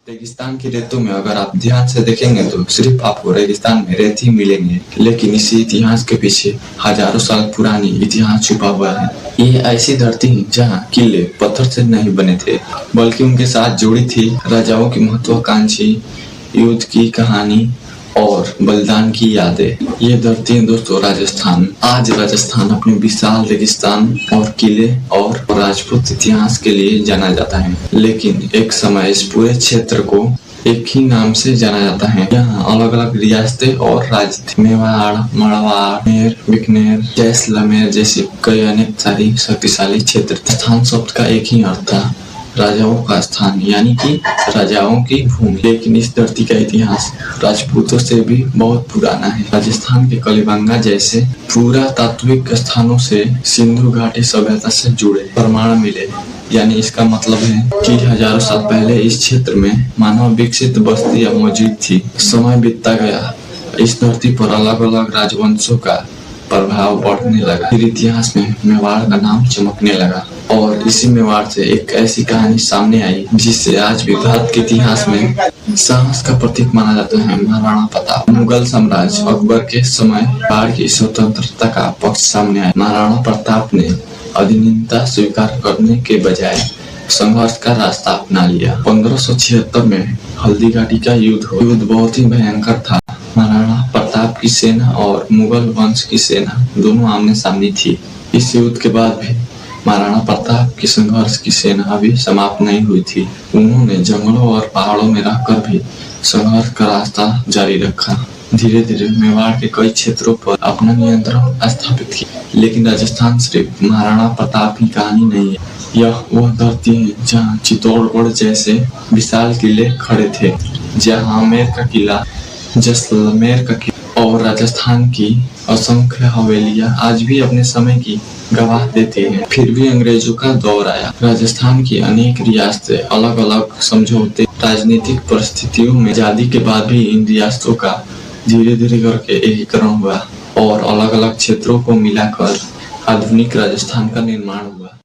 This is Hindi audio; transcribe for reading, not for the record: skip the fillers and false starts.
रेगिस्तान की रेतों में अगर आप ध्यान से देखेंगे तो सिर्फ आपको रेगिस्तान में रेत ही मिलेंगे, लेकिन इसी इतिहास के पीछे हजारों साल पुरानी इतिहास छुपा हुआ है। ये ऐसी धरती है जहाँ किले पत्थर से नहीं बने थे, बल्कि उनके साथ जुड़ी थी राजाओं की महत्वाकांक्षी युद्ध की कहानी और बलिदान की यादें। ये धरती है दोस्तों राजस्थान। आज राजस्थान अपने विशाल रेगिस्तान और किले और राजपूत इतिहास के लिए जाना जाता है, लेकिन एक समय इस पूरे क्षेत्र को एक ही नाम से जाना जाता है। यहाँ अलग अलग रियासतें और राज्य थे। मेवाड़, मारवाड़, बीकानेर, जैसलमेर जैसी कई अनेक सारी शक्तिशाली क्षेत्र। स्थान शब्द का एक ही अर्थ था, राजाओं का स्थान, यानी कि राजाओं की भूमि। लेकिन इस धरती का इतिहास राजपूतों से भी बहुत पुराना है। राजस्थान के कलिबंगा जैसे पुरातात्विक स्थानों से सिंधु घाटी सभ्यता से जुड़े प्रमाण मिले, यानी इसका मतलब है कि हजारों साल पहले इस क्षेत्र में मानव विकसित बस्तियां मौजूद थी। समय बीतता गया, इस धरती पर अलग अलग राजवंशों का प्रभाव बढ़ने लगा। फिर इतिहास में मेवाड़ का नाम चमकने लगा और इसी मेवाड़ से एक ऐसी कहानी सामने आई जिससे आज भी भारत के इतिहास में साहस का प्रतीक माना जाता है। महाराणा प्रताप। मुगल साम्राज्य अकबर के समय मेवाड़ की स्वतंत्रता का पक्ष सामने आया। महाराणा प्रताप ने अधीनता स्वीकार करने के बजाय संघर्ष का रास्ता अपना लिया। 1576 में हल्दी घाटी का युद्ध बहुत ही भयंकर था। महाराणा प्रताप की सेना और मुगल वंश की सेना दोनों आमने सामने थी। इस युद्ध के बाद भी महाराणा प्रताप की संघर्ष की सेना अभी समाप्त नहीं हुई थी। उन्होंने जंगलों और पहाड़ों में रहकर भी संघर्ष का रास्ता जारी रखा। धीरे धीरे मेवाड़ के कई क्षेत्रों पर अपना नियंत्रण स्थापित किया। लेकिन राजस्थान सिर्फ महाराणा प्रताप की कहानी नहीं है, यह वह धरती है जहाँ चित्तौड़गढ़ जैसे विशाल किले खड़े थे, जहाँ आमेर का किला, जैसलमेर का किला और राजस्थान की असंख्य हवेलियां आज भी अपने समय की गवाह देती हैं। फिर भी अंग्रेजों का दौर आया। राजस्थान की अनेक रियासतें अलग अलग समझौते, राजनीतिक परिस्थितियों में आजादी के बाद भी इन रियासतों का धीरे धीरे करके एकीकरण हुआ और अलग अलग क्षेत्रों को मिलाकर आधुनिक राजस्थान का निर्माण हुआ।